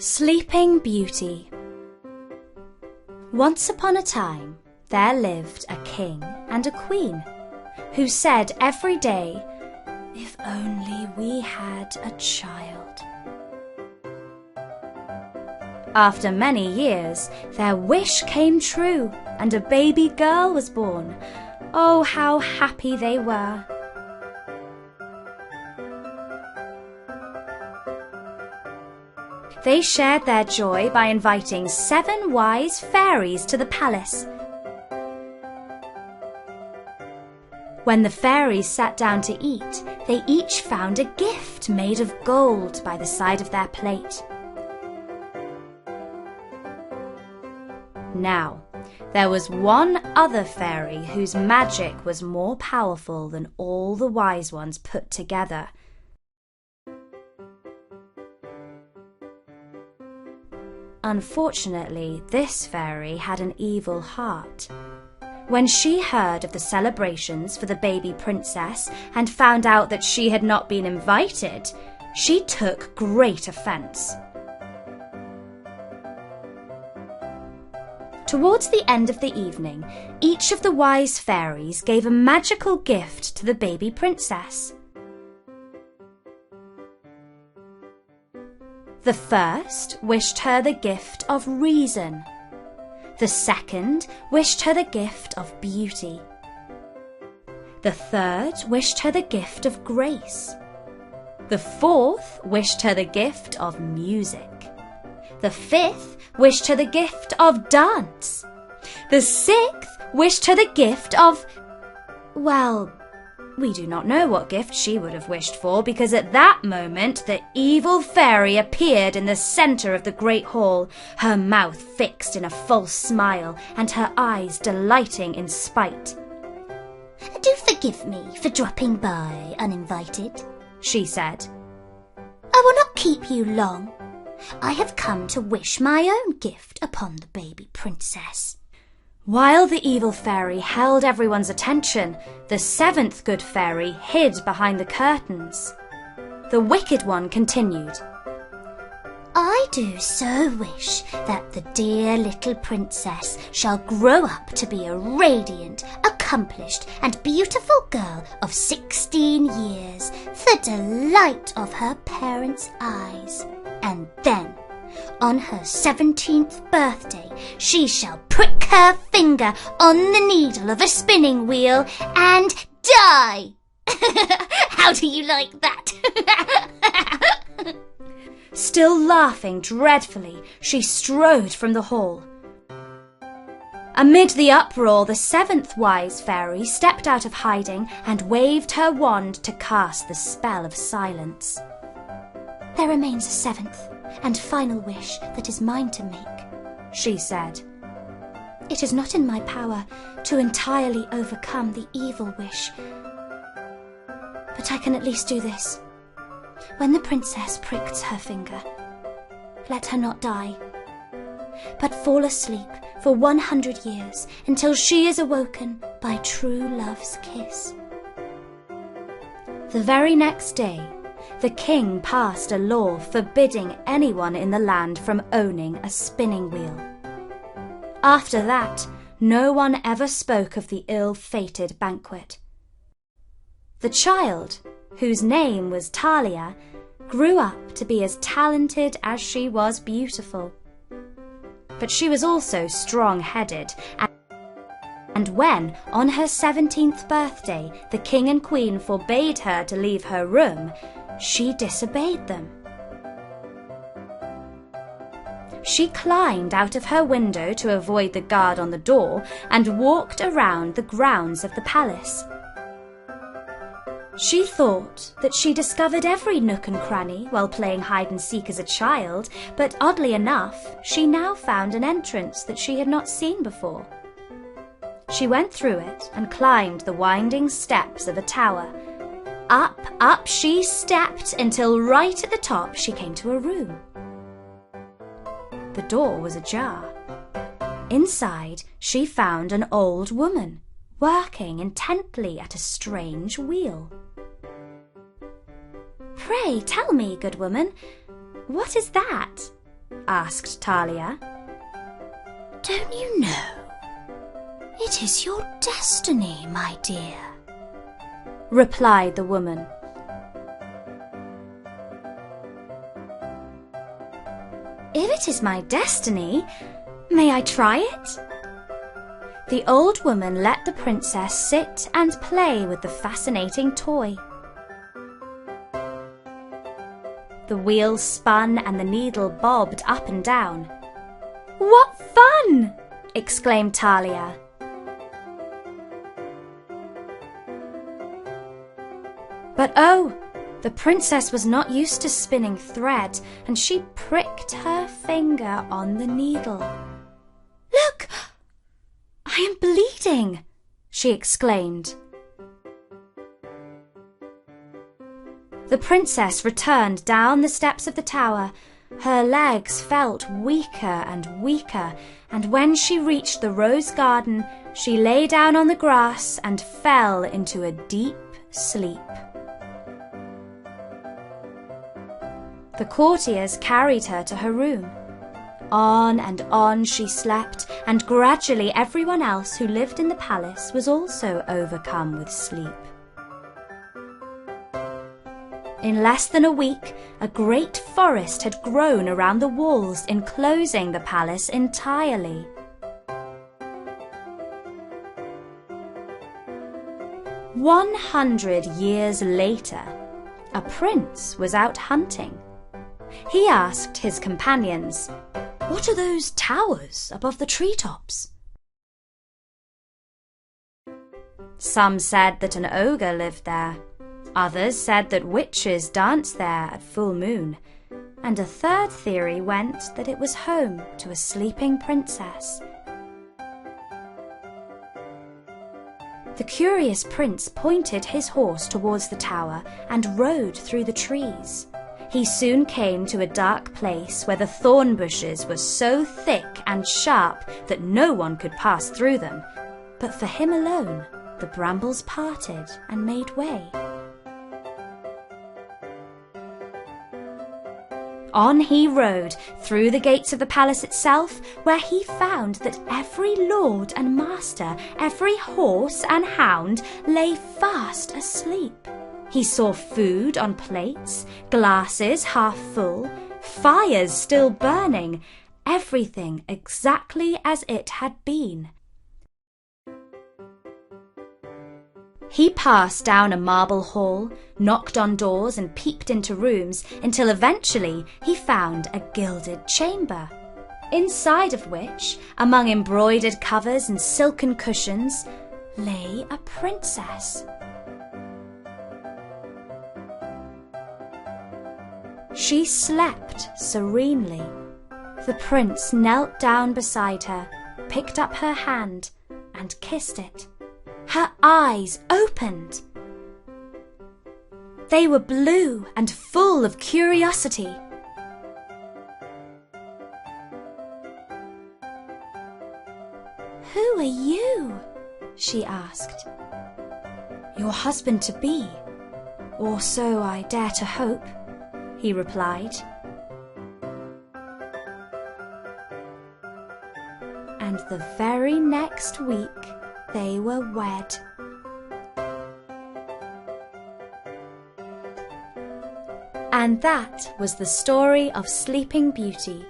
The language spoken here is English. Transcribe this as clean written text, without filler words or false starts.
Sleeping Beauty. Once upon a time, there lived a king and a queen who said every day, "If only we had a child." After many years, their wish came true and a baby girl was born. Oh, how happy they were! They shared their joy by inviting 7 wise fairies to the palace. When the fairies sat down to eat, they each found a gift made of gold by the side of their plate. Now, there was one other fairy whose magic was more powerful than all the wise ones put together. Unfortunately, this fairy had an evil heart. When she heard of the celebrations for the baby princess and found out that she had not been invited, she took great offense. Towards the end of the evening, each of the wise fairies gave a magical gift to the baby princess. The first wished her the gift of reason. The second wished her the gift of beauty. The third wished her the gift of grace. The fourth wished her the gift of music. The fifth wished her the gift of dance. The sixth wished her the gift of, well, we do not know what gift she would have wished for, because at that moment the evil fairy appeared in the centre of the great hall, her mouth fixed in a false smile and her eyes delighting in spite. "Do forgive me for dropping by uninvited," she said. "I will not keep you long. I have come to wish my own gift upon the baby princess." While the evil fairy held everyone's attention, the 7th good fairy hid behind the curtains. The wicked one continued, "I do so wish that the dear little princess shall grow up to be a radiant, accomplished and beautiful girl of 16 years, the delight of her parents' eyes. And then, on her 17th birthday, she shall prick her finger on the needle of a spinning wheel and die." How do you like that? Still laughing dreadfully, she strode from the hall. Amid the uproar, the 7th wise fairy stepped out of hiding and waved her wand to cast the spell of silence. "There remains a 7th and final wish that is mine to make," she said. "It is not in my power to entirely overcome the evil wish, but I can at least do this. When the princess pricks her finger, let her not die, but fall asleep for 100 years until she is awoken by true love's kiss." The very next day, the king passed a law forbidding anyone in the land from owning a spinning wheel. After that, no one ever spoke of the ill-fated banquet. The child, whose name was Talia, grew up to be as talented as she was beautiful. But she was also strong-headed, and when, on her 17th birthday, the king and queen forbade her to leave her room, she disobeyed them. She climbed out of her window to avoid the guard on the door and walked around the grounds of the palace. She thought that she discovered every nook and cranny while playing hide-and-seek as a child, but oddly enough, she now found an entrance that she had not seen before. She went through it and climbed the winding steps of a tower. Up she stepped until right at the top she came to a room. The door was ajar. Inside, she found an old woman working intently at a strange wheel. "Pray tell me, good woman, what is that?" asked Talia. Don't you know? It is your destiny, my dear, replied the woman. If it is my destiny, may I try it? The old woman let the princess sit and play with the fascinating toy. The wheel spun and the needle bobbed up and down. "What fun!" exclaimed Talia. But oh, the princess was not used to spinning thread, and she pricked her finger on the needle. "Look! I am bleeding!" she exclaimed. The princess returned down the steps of the tower. Her legs felt weaker and weaker, and when she reached the rose garden, she lay down on the grass and fell into a deep sleep. The courtiers carried her to her room. On and on she slept, and gradually everyone else who lived in the palace was also overcome with sleep. In less than a week, a great forest had grown around the walls, enclosing the palace entirely. "100 years later, a prince was out hunting. He asked his companions, 'What are those towers above the treetops?' Some said that an ogre lived there. Others said that witches danced there at full moon, and a third theory went that it was home to a sleeping princess. The curious prince pointed his horse towards the tower and rode through the trees. He soon came to a dark place where the thorn bushes were so thick and sharp that no one could pass through them, but for him alone the brambles parted and made way. On he rode through the gates of the palace itself, where he found that every lord and master, every horse and hound lay fast asleep. He saw food on plates, glasses half full, fires still burning, everything exactly as it had been. He passed down a marble hall, knocked on doors and peeped into rooms until eventually he found a gilded chamber, inside of which, among embroidered covers and silken cushions, lay a princess. She slept serenely. The prince knelt down beside her, picked up her hand and kissed it. Her eyes opened. They were blue and full of curiosity. "Who are you?" she asked. "Your husband-to-be, or so I dare to hope," he replied. And the very next week they were wed. And that was the story of Sleeping Beauty.